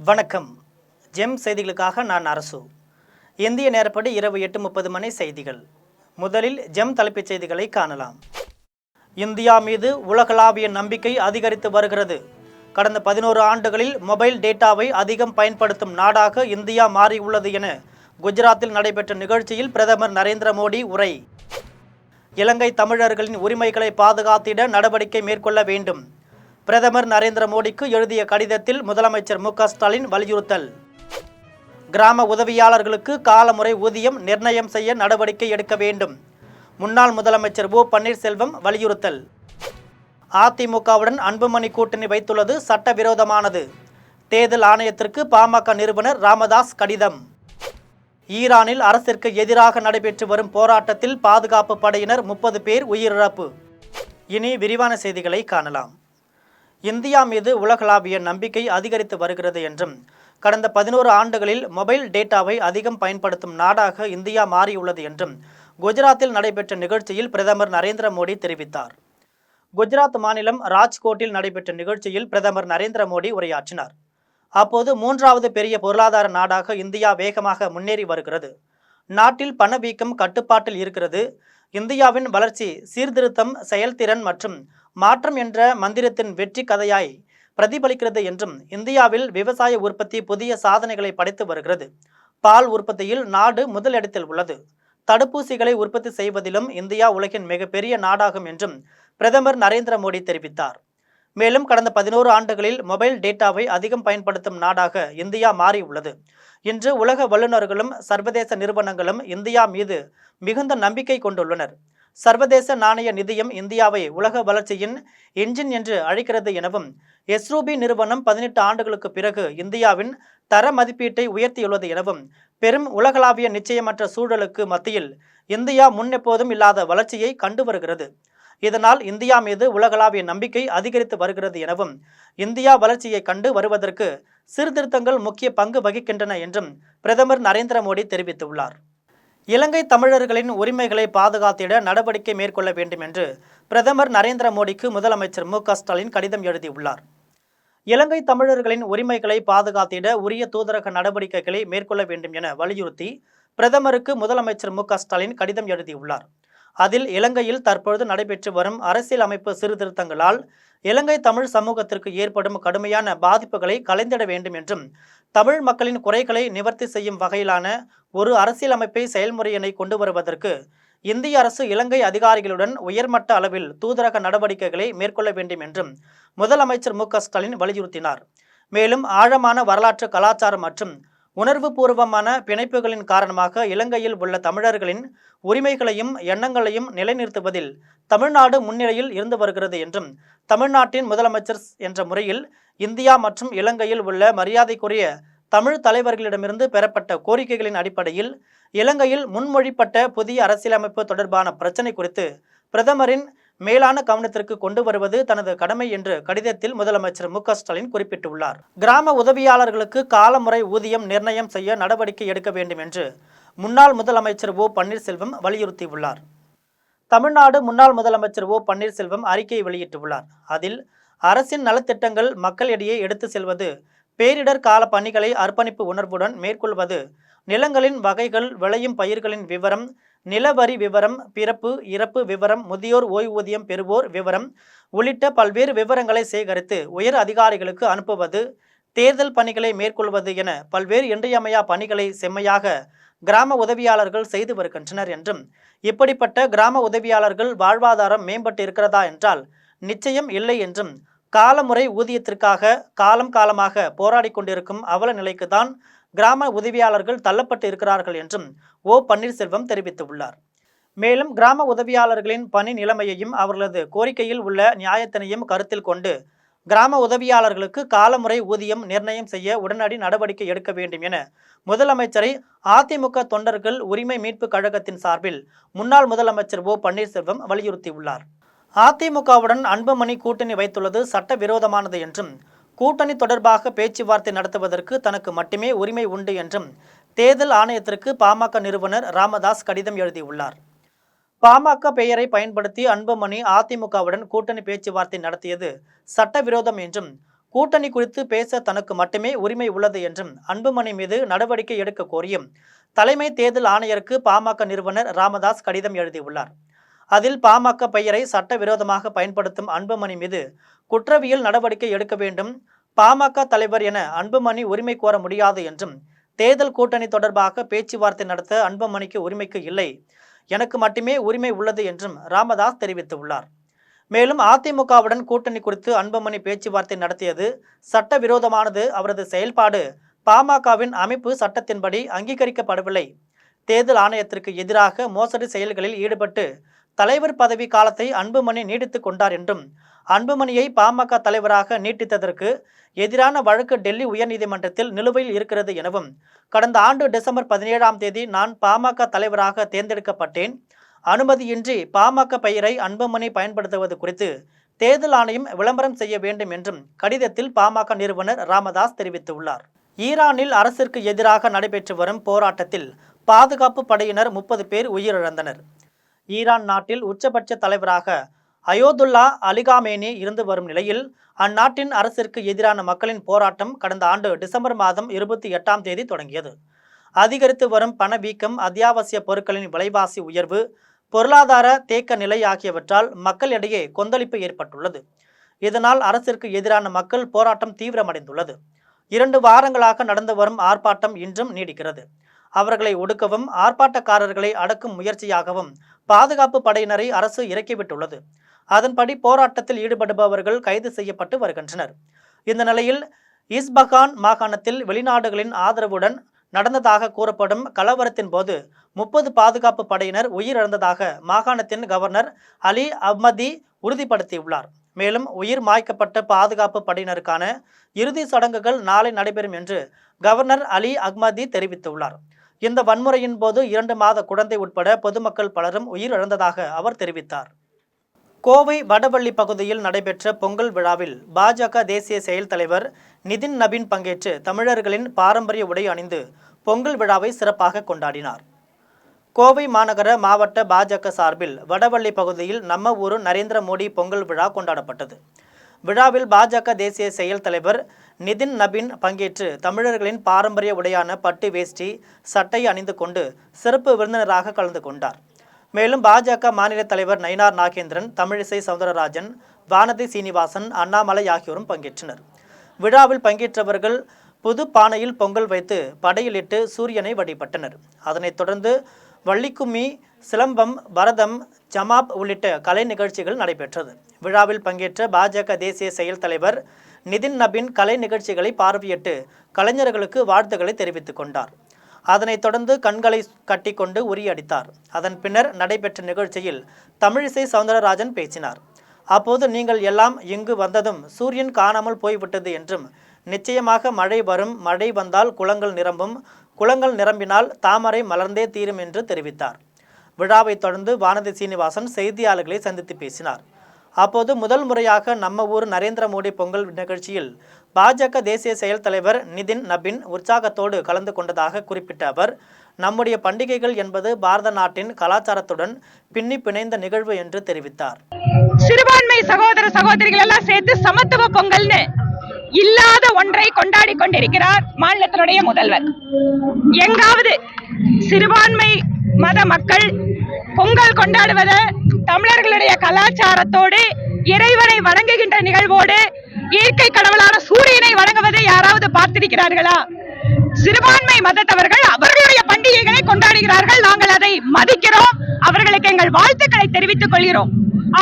வணக்கம். ஜெம் செய்திகளுக்காக நான் அரசு. இந்திய நேரப்படி இரவு 8:30 மணி செய்திகள். முதலில் ஜெம் தலைப்புச் செய்திகளை காணலாம். இந்தியா மீது உலகளாவிய நம்பிக்கை அதிகரித்து வருகிறது. கடந்த 11 ஆண்டுகளில் மொபைல் டேட்டாவை அதிகம் பயன்படுத்தும் நாடாக இந்தியா மாறியுள்ளது என குஜராத்தில் நடைபெற்ற நிகழ்ச்சியில் பிரதமர் நரேந்திர மோடி உரை. இலங்கை தமிழர்களின் உரிமைகளை பாதுகாத்திட நடவடிக்கை மேற்கொள்ள வேண்டும். பிரதமர் நரேந்திர மோடிக்கு எழுதிய கடிதத்தில் முதலமைச்சர் மு.க.ஸ்டாலின் வலியுறுத்தல். கிராம உதவியாளர்களுக்கு காலமுறை ஊதியம் நிர்ணயம் செய்ய நடவடிக்கை எடுக்க வேண்டும். முன்னாள் முதலமைச்சர் ஓ பன்னீர்செல்வம் வலியுறுத்தல். அதிமுகவுடன் அன்புமணி கூட்டணி வைத்துள்ளது சட்டவிரோதமானது. தேர்தல் ஆணையத்திற்கு பாமக நிறுவனர் ராமதாஸ் கடிதம். ஈரானில் அரசிற்கு எதிராக நடைபெற்று வரும் போராட்டத்தில் பாதுகாப்பு படையினர் 30 பேர் உயிரிழப்பு. இனி விரிவான செய்திகளை காணலாம். இந்தியா மீது உலகளாவிய நம்பிக்கை அதிகரித்து வருகிறது என்றும் கடந்த 11 ஆண்டுகளில் மொபைல் டேட்டாவை அதிகம் பயன்படுத்தும் நாடாக இந்தியா மாறியுள்ளது என்றும் குஜராத்தில் நடைபெற்ற நிகழ்ச்சியில் பிரதமர் நரேந்திர மோடி தெரிவித்தார். குஜராத் மாநிலம் ராஜ்கோட்டில் நடைபெற்ற நிகழ்ச்சியில் பிரதமர் நரேந்திர மோடி உரையாற்றினார். அப்போது 3வது பெரிய பொருளாதார நாடாக இந்தியா வேகமாக முன்னேறி வருகிறது. நாட்டில் பணவீக்கம் கட்டுப்பாட்டில் இருக்கிறது. இந்தியாவின் வளர்ச்சி சீர்திருத்தம், செயல்திறன் மற்றும் மாற்றம் என்ற மந்திரத்தின் வெற்றி கதையாய் பிரதிபலிக்கிறது என்றும் இந்தியாவில் விவசாய உற்பத்தி புதிய சாதனைகளை படைத்து வருகிறது. பால் உற்பத்தியில் நாடு முதலிடத்தில் உள்ளது. தடுப்பூசிகளை உற்பத்தி செய்வதிலும் இந்தியா உலகின் மிகப்பெரிய நாடாகும் என்றும் பிரதமர் நரேந்திர மோடி தெரிவித்தார். மேலும் கடந்த 11 ஆண்டுகளில் மொபைல் டேட்டாவை அதிகம் பயன்படுத்தும் நாடாக இந்தியா மாறியுள்ளது. இன்று உலக வல்லுநர்களும் சர்வதேச நிறுவனங்களும் இந்தியா மீது மிகுந்த நம்பிக்கை கொண்டுள்ளனர். சர்வதேச நாணய நிதியம் இந்தியாவை உலக வளர்ச்சியின் என்ஜின் என்று அழைக்கிறது எனவும் எஸ்ரூபி நிறுவனம் 18 ஆண்டுகளுக்கு பிறகு இந்தியாவின் தர மதிப்பீட்டை உயர்த்தியுள்ளது எனவும் பெரும் உலகளாவிய நிச்சயமற்ற சூழலுக்கு மத்தியில் இந்தியா முன்னெப்போதும் இல்லாத வளர்ச்சியை கண்டு வருகிறது. இதனால் இந்தியா மீது உலகளாவிய நம்பிக்கை அதிகரித்து வருகிறது எனவும் இந்தியா வளர்ச்சியை கண்டு வருவதற்கு சீர்திருத்தங்கள் முக்கிய பங்கு வகிக்கின்றன என்றும் பிரதமர் நரேந்திர மோடி தெரிவித்துள்ளார். இலங்கை தமிழர்களின் உரிமைகளை பாதுகாத்திட நடவடிக்கை மேற்கொள்ள வேண்டும் என்று பிரதமர் நரேந்திர மோடிக்கு முதலமைச்சர் மு.க.ஸ்டாலின் கடிதம் எழுதியுள்ளார். இலங்கை தமிழர்களின் உரிமைகளை பாதுகாத்திட உரிய தூதரக நடவடிக்கைகளை மேற்கொள்ள வேண்டும் என வலியுறுத்தி பிரதமருக்கு முதலமைச்சர் மு.க.ஸ்டாலின் கடிதம் எழுதியுள்ளார். அதில் இலங்கையில் தற்பொழுது நடைபெற்று வரும் அரசியல் அமைப்பு சீர்திருத்தங்களால் இலங்கை தமிழ் சமூகத்திற்கு ஏற்படும் கடுமையான பாதிப்புகளை களைந்திட வேண்டும் என்றும் தமிழ் மக்களின் குறைகளை நிவர்த்தி செய்யும் வகையிலான ஒரு அரசியலமைப்பை செயல்முறையினை கொண்டு வருவதற்கு இந்திய அரசு இலங்கை அதிகாரிகளுடன் உயர்மட்ட அளவில் தூதரக நடவடிக்கைகளை மேற்கொள்ள வேண்டும் என்றும் முதலமைச்சர் மு.க.ஸ்டாலின் வலியுறுத்தினார். மேலும் ஆழமான வரலாற்று கலாச்சாரம் மற்றும் உணர்வு பூர்வமான பிணைப்புகளின் காரணமாக இலங்கையில் உள்ள தமிழர்களின் உரிமைகளையும் எண்ணங்களையும் நிலைநிறுத்துவதில் தமிழ்நாடு முன்னிலையில் இருந்து வருகிறது என்றும் தமிழ்நாட்டின் முதலமைச்சர் என்ற முறையில் இந்தியா மற்றும் இலங்கையில் உள்ள மரியாதைக்குரிய தமிழ் தலைவர்களிடமிருந்து பெறப்பட்ட கோரிக்கைகளின் அடிப்படையில் இலங்கையில் முன்மொழிப்பட்ட புதிய அரசியலமைப்பு தொடர்பான பிரச்சினை குறித்து பிரதமரின் மேலான கவனத்திற்கு கொண்டு வருவது தனது கடமை என்று கடிதத்தில் முதலமைச்சர் மு.க.ஸ்டாலின் குறிப்பிட்டுள்ளார். கிராம உதவியாளர்களுக்கு காலமுறை ஊதியம் நிர்ணயம் செய்ய நடவடிக்கை எடுக்க வேண்டும் என்று முன்னாள் முதலமைச்சர் ஓ பன்னீர்செல்வம் வலியுறுத்தியுள்ளார். தமிழ்நாடு முன்னாள் முதலமைச்சர் ஓ பன்னீர்செல்வம் அறிக்கையை வெளியிட்டுள்ளார். அதில் அரசின் நலத்திட்டங்கள் மக்களிடையே எடுத்து செல்வது, பேரிடர் கால பணிகளை அர்ப்பணிப்பு உணர்வுடன் மேற்கொள்வது, நிலங்களின் வகைகள், விளையும் பயிர்களின் விவரம், நிலவரி விவரம், பிறப்பு இறப்பு விவரம், முதியோர் ஓய்வூதியம் பெறுவோர் விவரம் உள்ளிட்ட பல்வேறு விவரங்களை சேகரித்து உயர் அதிகாரிகளுக்கு அனுப்புவது, தேர்தல் பணிகளை மேற்கொள்வது என பல்வேறு இன்றியமையா பணிகளை செம்மையாக கிராம உதவியாளர்கள் செய்து வருகின்றனர் என்றும் இப்படிப்பட்ட கிராம உதவியாளர்கள் வாழ்வாதாரம் மேம்பட்டு இருக்கிறதா என்றால் நிச்சயம் இல்லை என்றும் காலமுறை ஊதியத்திற்காக காலமாக போராடி கொண்டிருக்கும் அவல நிலைக்கு தான் கிராம உதவியாளர்கள் தள்ளப்பட்டு இருக்கிறார்கள் என்றும் ஓ பன்னீர்செல்வம் தெரிவித்துள்ளார். மேலும் கிராம உதவியாளர்களின் பணி நிலைமையையும் அவர்களது கோரிக்கையில் உள்ள நியாயத்தினையும் கருத்தில் கொண்டு கிராம உதவியாளர்களுக்கு காலமுறை ஊதியம் நிர்ணயம் செய்ய உடனடி நடவடிக்கை எடுக்க வேண்டும் என முதலமைச்சரை அதிமுக தொண்டர்கள் உரிமை மீட்பு கழகத்தின் சார்பில் முன்னாள் முதலமைச்சர் ஓ பன்னீர்செல்வம் வலியுறுத்தியுள்ளார். அதிமுகவுடன் அன்புமணி கூட்டணி வைத்துள்ளது சட்டவிரோதமானது என்றும் கூட்டணி தொடர்பாக பேச்சுவார்த்தை நடத்துவதற்கு தனக்கு மட்டுமே உரிமை உண்டு என்றும் தேர்தல் ஆணையத்திற்கு பாமக நிறுவனர் ராமதாஸ் கடிதம் எழுதியுள்ளார். பாமக பெயரை பயன்படுத்தி அன்புமணி அதிமுகவுடன் கூட்டணி பேச்சுவார்த்தை நடத்தியது சட்டவிரோதம் என்றும் கூட்டணி குறித்து பேச தனக்கு மட்டுமே உரிமை உள்ளது என்றும் அன்புமணி மீது நடவடிக்கை எடுக்க கோரியும் தலைமை தேர்தல் ஆணையருக்கு பாமக நிறுவனர் ராமதாஸ் கடிதம் எழுதியுள்ளார். அதில் பாமக பெயரை சட்டவிரோதமாக பயன்படுத்தும் அன்புமணி மீது குற்றவியல் நடவடிக்கை எடுக்க வேண்டும், பாமக தலைவர் என அன்புமணி உரிமை கோர முடியாது என்றும், தேர்தல் கூட்டணி தொடர்பாக பேச்சுவார்த்தை நடத்த அன்புமணிக்கு உரிமைக்கு இல்லை, எனக்கு மட்டுமே உரிமை உள்ளது என்றும் ராமதாஸ் தெரிவித்துள்ளார். மேலும் அதிமுகவுடன் கூட்டணி குறித்து அன்புமணி பேச்சுவார்த்தை நடத்தியது சட்டவிரோதமானது, அவரது செயல்பாடு பாமகவின் அமைப்பு சட்டத்தின்படி அங்கீகரிக்கப்படவில்லை, தேர்தல் ஆணையத்திற்கு எதிராக மோசடி செயல்களில் ஈடுபட்டு தலைவர் பதவி காலத்தை அன்புமணி நீடித்துக் கொண்டார் என்றும், அன்புமணியை பாமக தலைவராக நீட்டித்ததற்கு எதிரான வழக்கு டெல்லி உயர்நீதிமன்றத்தில் நிலுவையில் இருக்கிறது எனவும், கடந்த ஆண்டு டிசம்பர் 17ஆம் தேதி நான் பாமக தலைவராக தேர்ந்தெடுக்கப்பட்டேன், அனுமதியின்றி பாமக பெயரை அன்புமணி பயன்படுத்துவது குறித்து தேர்தல் ஆணையம் விளம்பரம் செய்ய வேண்டும் என்றும் கடிதத்தில் பாமக நிறுவனர் ராமதாஸ் தெரிவித்துள்ளார். ஈரானில் அரசிற்கு எதிராக நடைபெற்று வரும் போராட்டத்தில் பாதுகாப்பு படையினர் 30 பேர் உயிரிழந்தனர். ஈரான் நாட்டில் உச்சபட்ச தலைவராக அயோதுல்லா அலிகாமேனி இருந்து வரும் நிலையில் அந்நாட்டின் அரசிற்கு எதிரான மக்களின் போராட்டம் கடந்த ஆண்டு டிசம்பர் மாதம் 28ஆம் தேதி தொடங்கியது. அதிகரித்து வரும் பணவீக்கம், அத்தியாவசிய பொருட்களின் விலைவாசி உயர்வு, பொருளாதார தேக்க நிலை ஆகியவற்றால் மக்களிடையே கொந்தளிப்பு ஏற்பட்டுள்ளது. இதனால் அரசிற்கு எதிரான மக்கள் போராட்டம் தீவிரமடைந்துள்ளது. 2 வாரங்களாக நடந்து வரும் ஆர்ப்பாட்டம் இன்றும் நீடிக்கிறது. அவர்களை ஒடுக்கவும் ஆர்ப்பாட்டக்காரர்களை அடக்கும் முயற்சியாகவும் பாதுகாப்பு படையினரை அரசு இறக்கிவிட்டுள்ளது. அதன்படி போராட்டத்தில் ஈடுபடுபவர்கள் கைது செய்யப்பட்டு வருகின்றனர். இந்த நிலையில் இஸ்பகான் மாகாணத்தில் வெளிநாடுகளின் ஆதரவுடன் நடந்ததாக கூறப்படும் கலவரத்தின் போது 30 பாதுகாப்பு படையினர் உயிரிழந்ததாக மாகாணத்தின் கவர்னர் அலி அஹ்மதி உறுதிப்படுத்தியுள்ளார். மேலும் உயிர் மாய்க்கப்பட்ட பாதுகாப்பு படையினருக்கான இறுதி சடங்குகள் நாளை நடைபெறும் என்று கவர்னர் அலி அஹ்மதி தெரிவித்துள்ளார். இந்த வன்முறையின் போது 2 மாத குழந்தை உட்பட பொதுமக்கள் பலரும் உயிரிழந்ததாக அவர் தெரிவித்தார். கோவை வடவள்ளி பகுதியில் நடைபெற்ற பொங்கல் விழாவில் பாஜக தேசிய செயல் தலைவர் நிதின் நபீன் பங்கேற்று தமிழர்களின் பாரம்பரிய உடை அணிந்து பொங்கல் விழாவை சிறப்பாக கொண்டாடினார். கோவை மாநகர மாவட்ட பாஜக சார்பில் வடவள்ளி பகுதியில் நம்ம ஊரு நரேந்திர மோடி பொங்கல் விழா கொண்டாடப்பட்டது. விழாவில் பாஜக தேசிய செயல் தலைவர் நிதின் நபீன் பங்கேற்று தமிழர்களின் பாரம்பரிய உடையான பட்டு வேஷ்டி சட்டை அணிந்து கொண்டு சிறப்பு விருந்தினராக கலந்து கொண்டார். மேலும் பாஜக மாநில தலைவர் நயினார் நாகேந்திரன், தமிழிசை சவுந்தரராஜன், வானதி சீனிவாசன், அண்ணாமலை ஆகியோரும் பங்கேற்றனர். விழாவில் பங்கேற்றவர்கள் புது பானையில் பொங்கல் வைத்து படையிலிட்டு சூரியனை வழிபட்டனர். அதனைத் தொடர்ந்து வள்ளிக்கும்மி, சிலம்பம், பரதம், ஜமாப் உள்ளிட்ட கலை நிகழ்ச்சிகள் நடைபெற்றது. விழாவில் பங்கேற்ற பாஜக தேசிய செயல் தலைவர் நிதின் நபீன் கலை நிகழ்ச்சிகளை பார்வையிட்டு கலைஞர்களுக்கு வாழ்த்துக்களை தெரிவித்துக் கொண்டார். அதனைத் தொடர்ந்து கண்களை கட்டிக்கொண்டு உரியடித்தார். அதன் பின்னர் நடைபெற்ற நிகழ்ச்சியில் தமிழிசை சவுந்தரராஜன் பேசினார். அப்போது நீங்கள் எல்லாம் இங்கு வந்ததும் சூரியன் காணாமல் போய்விட்டது என்றும், நிச்சயமாக மழை வரும், மழை வந்தால் குளங்கள் நிரம்பும், குளங்கள் நிரம்பினால் தாமரை மலர்ந்தே தீரும் என்று தெரிவித்தார். விழாவை தொடர்ந்து வானதி சீனிவாசன் செய்தியாளர்களை சந்தித்து பேசினார். அப்போது முதல் முறையாக நம்ம ஊர் நரேந்திர மோடி பொங்கல் நிகழ்ச்சியில் பாஜக தேசிய செயல் தலைவர் நிதின் நபீன் உற்சாகத்தோடு கலந்து கொண்டதாக குறிப்பிட்ட அவர், நம்முடைய பண்டிகைகள் என்பது பாரத நாட்டின் கலாச்சாரத்துடன் பின்னி பிணைந்த நிகழ்வு என்று தெரிவித்தார். சிறுபான்மை சகோதர சகோதரிகள் எல்லாம் சேர்த்து சமத்துவ பொங்கல்னு இல்லாத ஒன்றை கொண்டாடி கொண்டிருக்கிறார் மாநிலத்தினுடைய முதல்வர். எங்காவது சிறுபான்மை மத மக்கள் பொங்கல் கொண்டாடுவதை தமிழர்களுடைய கலாச்சாரத்தோடு இறைவனை வணங்குகின்ற நிகழ்வோடு இயற்கை கடவுளான சூரியனை வணங்குவதை யாராவது பார்த்திருக்கிறார்களா? சிறுபான்மை மதத்தவர்கள் அவர்களுடைய பண்டிகைகளை கொண்டாடுகிறார்கள். நாங்கள் அதை மதிக்கிறோம், அவர்களுக்கு எங்கள் வாழ்த்துக்களை தெரிவித்துக் கொள்கிறோம்.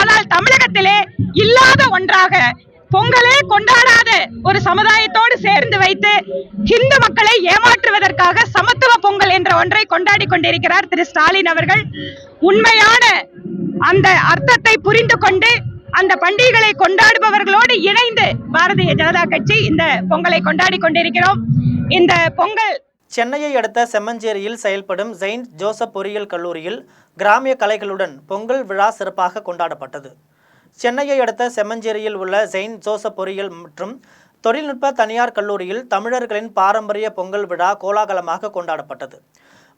ஆனால் தமிழகத்திலே இல்லாத ஒன்றாக பொங்கலே கொண்டாடாத ஒரு சமுதாயத்தோடு சேர்ந்து வைத்து இந்து மக்களை ஏமாற்றுவதற்காக சமத்துவ பொங்கல் என்ற ஒன்றை கொண்டாடி கொண்டிருக்கிறார் திரு ஸ்டாலின் அவர்கள். உண்மையான அந்த அர்த்தத்தை புரிந்து கொண்டு அந்த பண்டிகைகளை கொண்டாடுபவர்களோடு இணைந்து பாரதிய ஜனதா கட்சி இந்த பொங்கலை கொண்டாடி கொண்டிருக்கிறோம். இந்த பொங்கல் சென்னையை அடுத்த செம்மஞ்சேரியில் செயல்படும் செயின்ட் ஜோசப் பொறியியல் கல்லூரியில் கிராமிய கலைகளுடன் பொங்கல் விழா சிறப்பாக கொண்டாடப்பட்டது. சென்னையை அடுத்த செம்மஞ்சேரியில் உள்ள செயின்ட் ஜோசப் பொறியியல் மற்றும் தொழில்நுட்ப தனியார் கல்லூரியில் தமிழர்களின் பாரம்பரிய பொங்கல் விழா கோலாகலமாக கொண்டாடப்பட்டது.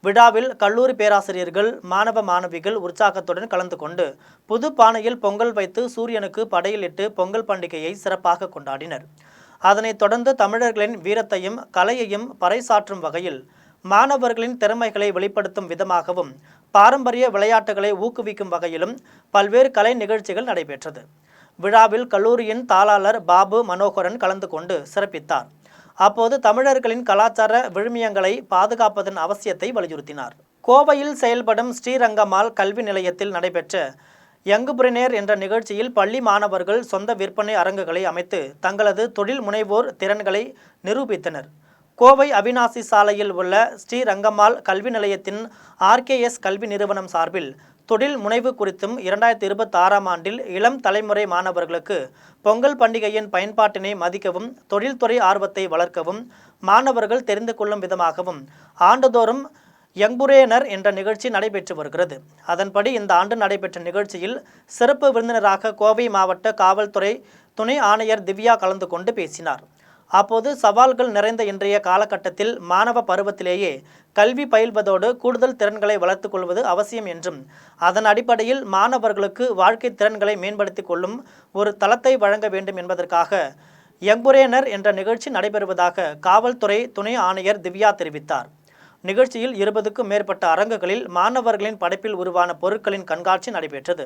விழாவில் கல்லூரி பேராசிரியர்கள், மாணவ மாணவிகள் உற்சாகத்துடன் கலந்து கொண்டு புது பானையில் பொங்கல் வைத்து சூரியனுக்கு படையிலிட்டு பொங்கல் பண்டிகையை சிறப்பாக கொண்டாடினர். அதனைத் தொடர்ந்து தமிழர்களின் வீரத்தையும் கலையையும் பறைசாற்றும் வகையில் மாணவர்களின் திறமைகளை வெளிப்படுத்தும் விதமாகவும் பாரம்பரிய விளையாட்டுகளை ஊக்குவிக்கும் வகையிலும் பல்வேறு கலை நிகழ்ச்சிகள் நடைபெற்றது. விழாவில் கல்லூரியின் தாளாளர் பாபு மனோகரன் கலந்து கொண்டு சிறப்பித்தார். அப்போது தமிழர்களின் கலாச்சார விழுமியங்களை பாதுகாப்பதன் அவசியத்தை வலியுறுத்தினார். கோவையில் செயல்படும் ஸ்ரீரங்கம்மாள் கல்வி நிலையத்தில் நடைபெற்ற யங்குபிரினேர் என்ற நிகழ்ச்சியில் பள்ளி மாணவர்கள் சொந்த விற்பனை அரங்குகளை அமைத்து தங்களது தொழில் முனைவோர் திறன்களை நிரூபித்தனர். கோவை அவிநாசி சாலையில் உள்ள ஸ்ரீரங்கம்மாள் கல்வி நிலையத்தின் RKS கல்வி நிறுவனம் சார்பில் தொழில் முனைவு குறித்தும் 2026ஆம் ஆண்டில் இளம் தலைமுறை மாணவர்களுக்கு பொங்கல் பண்டிகையின் பயன்பாட்டினை மதிக்கவும் தொழில்துறை ஆர்வத்தை வளர்க்கவும் மாணவர்கள் தெரிந்து கொள்ளும் விதமாகவும் ஆண்டுதோறும் யங்குபிரினேர் என்ற நிகழ்ச்சி நடைபெற்று வருகிறது. அதன்படி இந்த ஆண்டு நடைபெற்ற நிகழ்ச்சியில் சிறப்பு விருந்தினராக கோவை மாவட்ட காவல்துறை துணை ஆணையர் திவ்யா கலந்து கொண்டு பேசினார். அப்போது சவால்கள் நிறைந்த இன்றைய காலகட்டத்தில் மாணவ பருவத்திலேயே கல்வி பயில்வதோடு கூடுதல் திறன்களை வளர்த்துக் கொள்வது அவசியம் என்றும் அதன் அடிப்படையில் மாணவர்களுக்கு வாழ்க்கை திறன்களை மேம்படுத்திக் கொள்ளும் ஒரு தளத்தை வழங்க வேண்டும் என்பதற்காக யங்குபிரினேர் என்ற நிகழ்ச்சி நடைபெறுவதாக காவல்துறை துணை ஆணையர் திவ்யா தெரிவித்தார். நிகழ்ச்சியில் 20க்கும் மேற்பட்ட அரங்குகளில் மாணவர்களின் படைப்பில் உருவான பொருட்களின் கண்காட்சி நடைபெற்றது.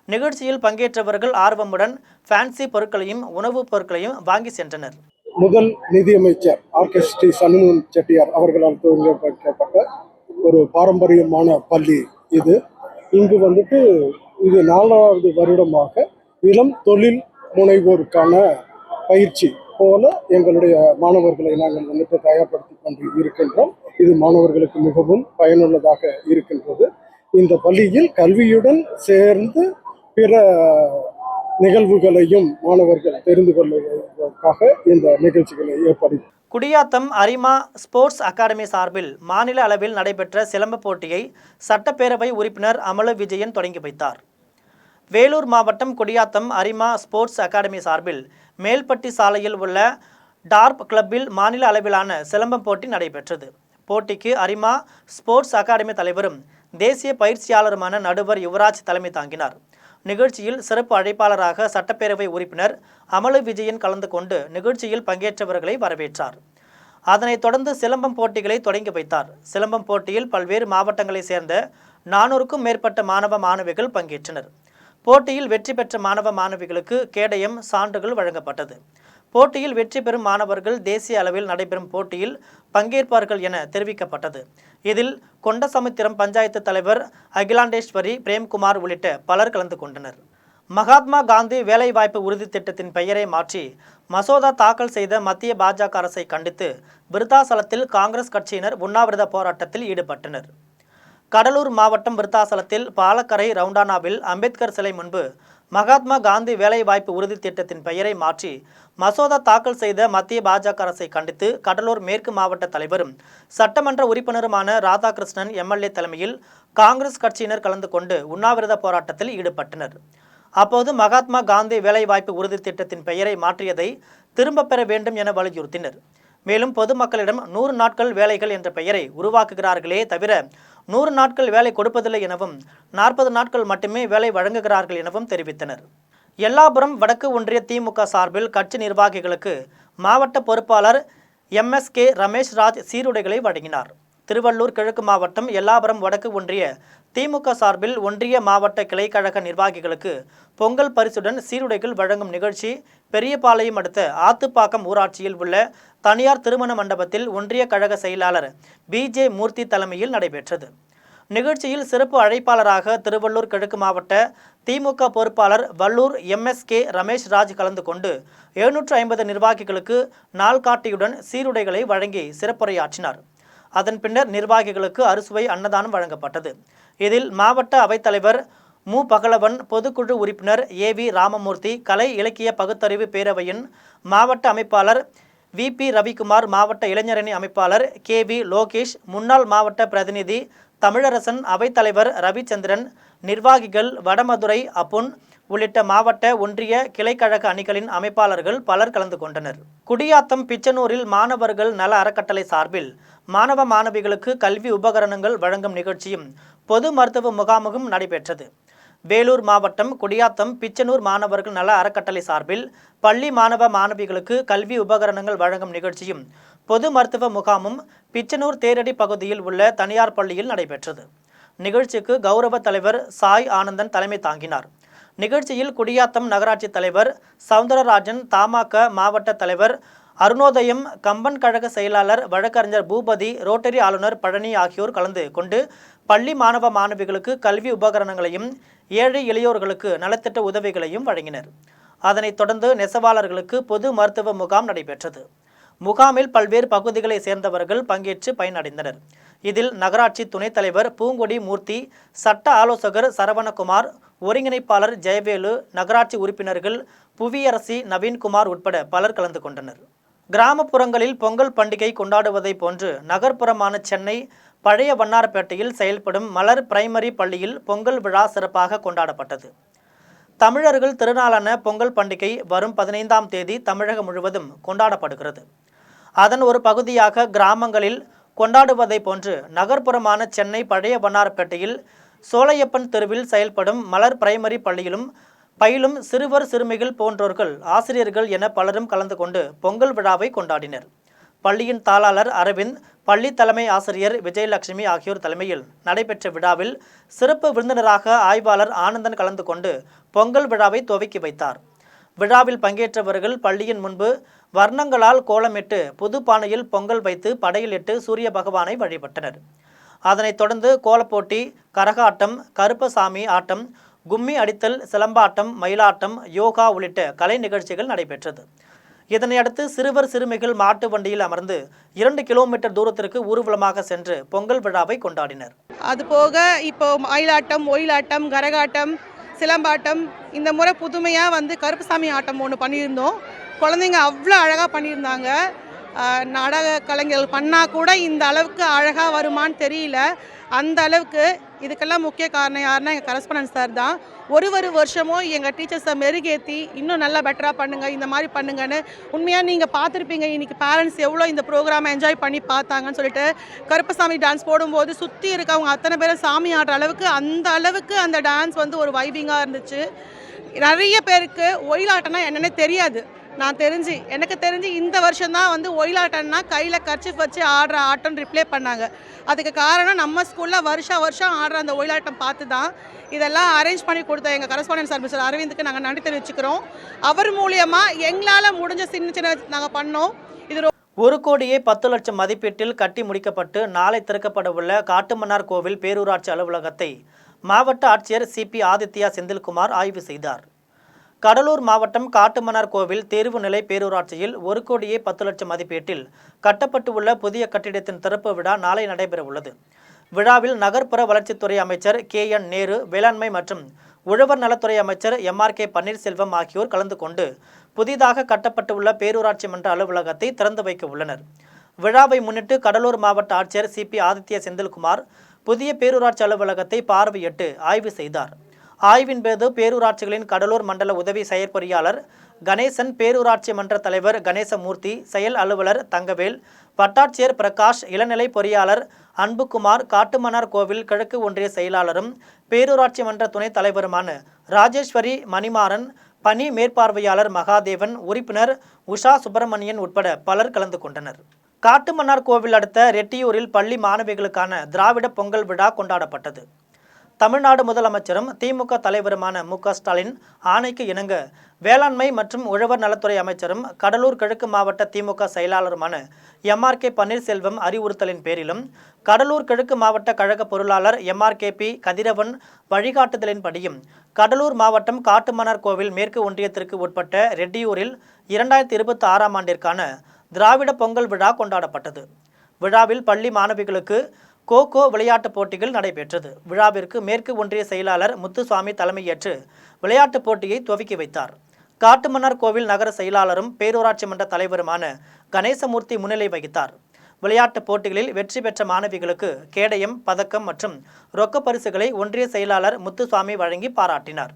நிகழ்ச்சியில் பங்கேற்றவர்கள் ஆர்வமுடன் ஃபேன்சி பொருட்களையும் உணவுப் பொருட்களையும் வாங்கி சென்றனர். முதல் நிதியமைச்சர் ஆர்கெஸ்ட்ரி சண்முகம் செட்டியார் அவர்களால் துவங்கப்பட்ட ஒரு பாரம்பரியமான பள்ளி இது. இங்கு இது 4வது வருடமாக இளம் தொழில் முனைவோருக்கான பயிற்சி போல எங்களுடைய மாணவர்களை நாங்கள் தயார்படுத்தி கொண்டு இருக்கின்றோம். இது மாணவர்களுக்கு மிகவும் பயனுள்ளதாக இருக்கின்றது. இந்த பள்ளியில் கல்வியுடன் சேர்ந்து பிற நிகழ்வுகளையும் மாணவர்கள் தெரிந்து கொள்வதற்காக இந்த நிகழ்ச்சிகளை ஏற்பாடு. குடியாத்தம் அரிமா ஸ்போர்ட்ஸ் அகாடமி சார்பில் மாநில அளவில் நடைபெற்ற சிலம்ப போட்டியை சட்டப்பேரவை உறுப்பினர் அமலு விஜயன் தொடங்கி வைத்தார். வேலூர் மாவட்டம் குடியாத்தம் அரிமா ஸ்போர்ட்ஸ் அகாடமி சார்பில் மேல்பட்டி சாலையில் உள்ள டார்ப் கிளப்பில் மாநில அளவிலான சிலம்பம் போட்டி நடைபெற்றது. போட்டிக்கு அரிமா ஸ்போர்ட்ஸ் அகாடமி தலைவரும் தேசிய பயிற்சியாளருமான நடுவர் யுவராஜ் தலைமை தாங்கினார். நிகழ்ச்சியில் சிறப்பு அழைப்பாளராக சட்டப்பேரவை உறுப்பினர் அமலு விஜயன் கலந்து கொண்டு நிகழ்ச்சியில் பங்கேற்றவர்களை வரவேற்றார். அதனைத் தொடர்ந்து சிலம்பம் போட்டிகளை தொடங்கி வைத்தார். சிலம்பம் போட்டியில் பல்வேறு மாவட்டங்களைச் சேர்ந்த 400க்கும் மேற்பட்ட மாணவ மாணவிகள் பங்கேற்றனர். போட்டியில் வெற்றி பெற்ற மாணவ மாணவிகளுக்கு கேடயம் சான்றுகள் வழங்கப்பட்டது. போட்டியில் வெற்றி பெறும் மாணவர்கள் தேசிய அளவில் நடைபெறும் போட்டியில் பங்கேற்பார்கள் என தெரிவிக்கப்பட்டது. இதில் கொண்டசமுத்திரம் பஞ்சாயத்து தலைவர் அகிலாண்டேஸ்வரி, பிரேம்குமார் உள்ளிட்ட பலர் கலந்து கொண்டனர். மகாத்மா காந்தி வேலைவாய்ப்பு உறுதி திட்டத்தின் பெயரை மாற்றி மசோதா தாக்கல் செய்த மத்திய பாஜக அரசை கண்டித்து விருத்தாசலத்தில் காங்கிரஸ் கட்சியினர் உண்ணாவிரத போராட்டத்தில் ஈடுபட்டனர். கடலூர் மாவட்டம் விருத்தாசலத்தில் பாலக்கரை ரவுண்டானாவில் அம்பேத்கர் சிலை முன்பு மகாத்மா காந்தி வேலைவாய்ப்பு உறுதி திட்டத்தின் பெயரை மாற்றி மசோதா தாக்கல் செய்த மத்திய பாஜக அரசை கண்டித்து கடலூர் மேற்கு மாவட்ட தலைவரும் சட்டமன்ற உறுப்பினருமான ராதாகிருஷ்ணன் MLA தலைமையில் காங்கிரஸ் கட்சியினர் கலந்து கொண்டு உண்ணாவிரத போராட்டத்தில் ஈடுபட்டனர். அப்போது மகாத்மா காந்தி வேலைவாய்ப்பு உறுதி திட்டத்தின் பெயரை மாற்றியதை திரும்ப பெற வேண்டும் என வலியுறுத்தினர். மேலும் பொதுமக்களிடம் 100 நாட்கள் வேலைகள் என்ற பெயரை உருவாக்குகிறார்களே தவிர 100 நாட்கள் வேலை கொடுப்பதில்லை எனவும் 40 நாட்கள் மட்டுமே வேலை வழங்குகிறார்கள் எனவும் தெரிவித்தனர். எல்லாபுரம் வடக்கு ஒன்றிய திமுக சார்பில் கட்சி நிர்வாகிகளுக்கு மாவட்ட பொறுப்பாளர் MSK ரமேஷ் ராஜ் சீருடைகளை வழங்கினார். திருவள்ளூர் கிழக்கு மாவட்டம் எல்லாபுரம் வடக்கு ஒன்றிய திமுக சார்பில் ஒன்றிய மாவட்ட கிளைக்கழக நிர்வாகிகளுக்கு பொங்கல் பரிசுடன் சீருடைகள் வழங்கும் நிகழ்ச்சி பெரியபாளையம் அடுத்த ஆத்துப்பாக்கம் ஊராட்சியில் உள்ள தனியார் திருமண மண்டபத்தில் ஒன்றிய கழக செயலாளர் BJ மூர்த்தி தலைமையில் நடைபெற்றது. நிகழ்ச்சியில் சிறப்பு அழைப்பாளராக திருவள்ளூர் கிழக்கு மாவட்ட திமுக பொறுப்பாளர் வல்லூர் MSK ரமேஷ் ராஜ் கலந்து கொண்டு 750 நிர்வாகிகளுக்கு நாள்காட்டியுடன் சீருடைகளை வழங்கி சிறப்புரையாற்றினார். அதன் பின்னர் நிர்வாகிகளுக்கு அறுசுவை அன்னதானம் வழங்கப்பட்டது. இதில் மாவட்ட அவைத்தலைவர் மு பகலவன், பொதுக்குழு உறுப்பினர் AV ராமமூர்த்தி, கலை இலக்கிய பகுத்தறிவு பேரவையின் மாவட்ட அமைப்பாளர் VP ரவிக்குமார், மாவட்ட இளைஞரணி அமைப்பாளர் KV லோகேஷ், முன்னாள் மாவட்ட பிரதிநிதி தமிழரசன், அவைத்தலைவர் ரவிச்சந்திரன், நிர்வாகிகள் வடமதுரை அப்புன் உள்ளிட்ட மாவட்ட ஒன்றிய கிளைக்கழக அணிகளின் அமைப்பாளர்கள் பலர் கலந்து கொண்டனர். குடியாத்தம் பிச்சனூரில் மாணவர்கள் நல அறக்கட்டளை சார்பில் மாணவ மாணவிகளுக்கு கல்வி உபகரணங்கள் வழங்கும் நிகழ்ச்சியும் பொது மருத்துவ முகாமும் நடைபெற்றது. வேலூர் மாவட்டம் குடியாத்தம் பிச்சனூர் மாணவர்கள் நல அறக்கட்டளை சார்பில் பள்ளி மாணவ மாணவிகளுக்கு கல்வி உபகரணங்கள் வழங்கும் நிகழ்ச்சியும் பொது மருத்துவ முகாமும் பிச்சனூர் தேரடி பகுதியில் உள்ள தனியார் பள்ளியில் நடைபெற்றது. நிகழ்ச்சிக்கு கௌரவ தலைவர் சாய் ஆனந்தன் தலைமை தாங்கினார். நிகழ்ச்சியில் குடியாத்தம் நகராட்சி தலைவர் சவுந்தரராஜன், தமாக மாவட்ட தலைவர் அருணோதயம், கம்பன் கழக செயலாளர் வழக்கறிஞர் பூபதி, ரோட்டரி ஆளுநர் பழனி ஆகியோர் கலந்து கொண்டு பள்ளி மாணவ மாணவிகளுக்கு கல்வி உபகரணங்களையும் ஏழை எளியோர்களுக்கு நலத்திட்ட உதவிகளையும் வழங்கினர். அதனைத் தொடர்ந்து நெசவாளர்களுக்கு பொது மருத்துவ முகாம் நடைபெற்றது. முகாமில் பல்வேறு பகுதிகளை சேர்ந்தவர்கள் பங்கேற்று பயனடைந்தனர். இதில் நகராட்சி துணைத் தலைவர் பூங்கொடி மூர்த்தி, சட்ட ஆலோசகர் சரவணகுமார், ஒருங்கிணைப்பாளர் ஜெயவேலு, நகராட்சி உறுப்பினர்கள் புவியரசி, நவீன்குமார் உட்பட பலர் கலந்து கொண்டனர். கிராமப்புறங்களில் பொங்கல் பண்டிகை கொண்டாடுவதை போன்று நகர்ப்புறமான சென்னை பழைய வண்ணாரப்பேட்டையில் செயல்படும் மலர் பிரைமரி பள்ளியில் பொங்கல் விழா சிறப்பாக கொண்டாடப்பட்டது. தமிழர்கள் திருநாளான பொங்கல் பண்டிகை வரும் 15ஆம் தேதி தமிழகம் முழுவதும் கொண்டாடப்படுகிறது. அதன் ஒரு பகுதியாக கிராமங்களில் கொண்டாடுவதை போன்று நகர்ப்புறமான சென்னை பழைய வண்ணாரப்பேட்டையில் சோலையப்பன் தெருவில் செயல்படும் மலர் பிரைமரி பள்ளியிலும் பயிலும் சிறுவர் சிறுமிகள் போன்றோர்கள், ஆசிரியர்கள் என பலரும் கலந்து கொண்டு பொங்கல் விழாவை கொண்டாடினர். பள்ளியின் தாளாளர் அரவிந்த், பள்ளி தலைமை ஆசிரியர் விஜயலட்சுமி ஆகியோர் தலைமையில் நடைபெற்ற விழாவில் சிறப்பு விருந்தினராக ஆய்வாளர் ஆனந்தன் கலந்து கொண்டு பொங்கல் விழாவை துவக்கி வைத்தார். விழாவில் பங்கேற்றவர்கள் பள்ளியின் முன்பு வர்ணங்களால் கோலமிட்டு புது பானையில் பொங்கல் வைத்து படையிலிட்டு சூரிய பகவானை வழிபட்டனர். அதனைத் தொடர்ந்து கோலப்போட்டி, கரகாட்டம், கருப்பசாமி ஆட்டம், கும்மி அடித்தல், சிலம்பாட்டம், மயிலாட்டம், யோகா உள்ளிட்ட கலை நிகழ்ச்சிகள் நடைபெற்றது. இதனையடுத்து சிறுவர் சிறுமிகள் மாட்டு வண்டியில் அமர்ந்து 2 கிலோமீட்டர் தூரத்திற்கு ஊர்வலமாக சென்று பொங்கல் விழாவை கொண்டாடினர். அதுபோக இப்போ மயிலாட்டம், ஒயிலாட்டம், கரகாட்டம், சிலம்பாட்டம், இந்த முறை புதுமையாக கருப்புசாமி ஆட்டம் ஒன்று பண்ணியிருந்தோம். குழந்தைங்க அவ்வளோ அழகாக பண்ணியிருந்தாங்க. நாடக கலைஞர்கள் பண்ணால் கூட இந்த அளவுக்கு அழகாக வருமானு தெரியல. அந்த அளவுக்கு இதுக்கெல்லாம் முக்கிய காரணம் யாருன்னா எங்கள் கரஸ்பாண்டன்ட் சார் தான். ஒரு வருஷமும் எங்கள் டீச்சர்ஸை மெருகேற்றி இன்னும் நல்லா பெட்டராக பண்ணுங்கள், இந்த மாதிரி பண்ணுங்கன்னு. உண்மையாக நீங்கள் பார்த்துருப்பீங்க இன்றைக்கி பேரண்ட்ஸ் எவ்வளோ இந்த ப்ரோக்ராமை என்ஜாய் பண்ணி பார்த்தாங்கன்னு சொல்லிட்டு. கருப்பசாமி டான்ஸ் போடும்போது சுற்றி இருக்கவங்க அத்தனை பேரும் சாமி ஆடுற அளவுக்கு அந்த டான்ஸ் ஒரு வைபிங்காக இருந்துச்சு. நிறைய பேருக்கு ஒயிலாட்டம்னா என்னென்னே தெரியாது. எனக்கு தெரிஞ்சு இந்த வருஷம்தான் ஒயிலாட்டம்னா கையில் கர்ச்சிஃப் வச்சு ஆடுற ஆட்டம் ரிப்ளே பண்ணாங்க. அதுக்கு காரணம் நம்ம ஸ்கூலில் வருஷம் ஆடுற அந்த ஒயிலாட்டம் பார்த்து தான். இதெல்லாம் அரேஞ்ச் பண்ணி கொடுத்த எங்கள் கரஸ்பாண்டன்ட் சார் மிஸ்டர் அரவிந்துக்கு நாங்கள் நன்றி தெரிவிச்சுக்கிறோம். அவர் மூலியமாக எங்களால் முடிஞ்ச சின்ன நாங்கள் பண்ணோம். இது 1,10,00,000 மதிப்பீட்டில் கட்டி முடிக்கப்பட்டு நாளை திறக்கப்பட உள்ள காட்டுமன்னார் கோவில் பேரூராட்சி அலுவலகத்தை மாவட்ட ஆட்சியர் CP ஆதித்யா செந்தில்குமார் ஆய்வு செய்தார். கடலூர் மாவட்டம் காட்டுமன்னார் கோவில் தேர்வுநிலை பேரூராட்சியில் 1,10,00,000 மதிப்பீட்டில் கட்டப்பட்டு உள்ள புதிய கட்டிடத்தின் திறப்பு விழா நாளை நடைபெற உள்ளது. விழாவில் நகர்ப்புற வளர்ச்சித்துறை அமைச்சர் KN நேரு, வேளாண்மை மற்றும் உழவர் நலத்துறை அமைச்சர் MRK பன்னீர்செல்வம் ஆகியோர் கலந்து கொண்டு புதிதாக கட்டப்பட்டு உள்ள பேரூராட்சி மன்ற அலுவலகத்தை திறந்து வைக்க உள்ளனர். விழாவை முன்னிட்டு கடலூர் மாவட்ட ஆட்சியர் CP ஆதித்யா செந்தில்குமார் புதிய பேரூராட்சி அலுவலகத்தை பார்வையிட்டு ஆய்வு செய்தார். ஆய்வின் போது பேரூராட்சிகளின் கடலூர் மண்டல உதவி செயற்பொறியாளர் கணேசன், பேரூராட்சி மன்ற தலைவர் கணேசமூர்த்தி, செயல் அலுவலர் தங்கவேல், வட்டாட்சியர் பிரகாஷ், இளநிலை பொறியாளர் அன்புகுமார், காட்டுமன்னார் கோவில் கிழக்கு ஒன்றிய செயலாளரும் பேரூராட்சி மன்ற துணைத் தலைவருமான ராஜேஸ்வரி, மணிமாறன், பணி மேற்பார்வையாளர் மகாதேவன், உறுப்பினர் உஷா சுப்பிரமணியன் உட்பட பலர் கலந்து கொண்டனர். காட்டுமன்னார் கோவில் அடுத்த ரெட்டியூரில் பள்ளி மாணவிகளுக்கான திராவிட பொங்கல் விழா கொண்டாடப்பட்டது. தமிழ்நாடு முதலமைச்சரும் திமுக தலைவருமான MK ஸ்டாலின் ஆணைக்கு இணங்க வேளாண்மை மற்றும் உழவர் நலத்துறை அமைச்சரும் கடலூர் கிழக்கு மாவட்ட திமுக செயலாளருமான MRK பன்னீர்செல்வம் அறிவுறுத்தலின் பேரிலும் கடலூர் கிழக்கு மாவட்ட கழக பொருளாளர் MRKP கதிரவன் வழிகாட்டுதலின்படியும் கடலூர் மாவட்டம் காட்டுமன்னார் கோவில் மேற்கு ஒன்றியத்திற்கு உட்பட்ட ரெட்டியூரில் 2026ஆம் ஆண்டிற்கான திராவிட பொங்கல் விழா கொண்டாடப்பட்டது. விழாவில் பள்ளி மாணவிகளுக்கு கோகோ விளையாட்டுப் போட்டிகள் நடைபெற்றது. விழாவிற்கு மேற்கு ஒன்றிய செயலாளர் முத்துசுவாமி தலைமையேற்று விளையாட்டுப் போட்டியை துவக்கி வைத்தார். காட்டுமன்னார் கோவில் நகர செயலாளரும் பேரூராட்சி மன்ற தலைவருமான கணேசமூர்த்தி முன்னிலை வகித்தார். விளையாட்டுப் போட்டிகளில் வெற்றி பெற்ற மாணவிகளுக்கு கேடயம், பதக்கம் மற்றும் ரொக்க பரிசுகளை ஒன்றிய செயலாளர் முத்துசுவாமி வழங்கி பாராட்டினார்.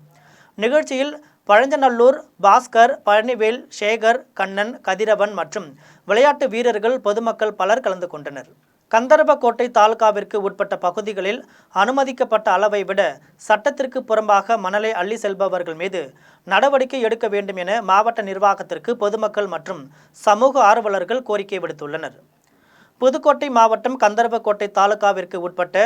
நிகழ்ச்சியில் பழஞ்சநல்லூர் பாஸ்கர், பழனிவேல், சேகர், கண்ணன், கதிரவன் மற்றும் விளையாட்டு வீரர்கள், பொதுமக்கள் பலர் கலந்து கொண்டனர். கந்தர்வக்கோட்டை தாலுகாவிற்கு உட்பட்ட பகுதிகளில் அனுமதிக்கப்பட்ட அளவை விட சட்டத்திற்கு புறம்பாக மணலை அள்ளி செல்பவர்கள் மீது நடவடிக்கை எடுக்க வேண்டும் என மாவட்ட நிர்வாகத்திற்கு பொதுமக்கள் மற்றும் சமூக ஆர்வலர்கள் கோரிக்கை விடுத்துள்ளனர். புதுக்கோட்டை மாவட்டம் கந்தர்வக்கோட்டை தாலுகாவிற்கு உட்பட்ட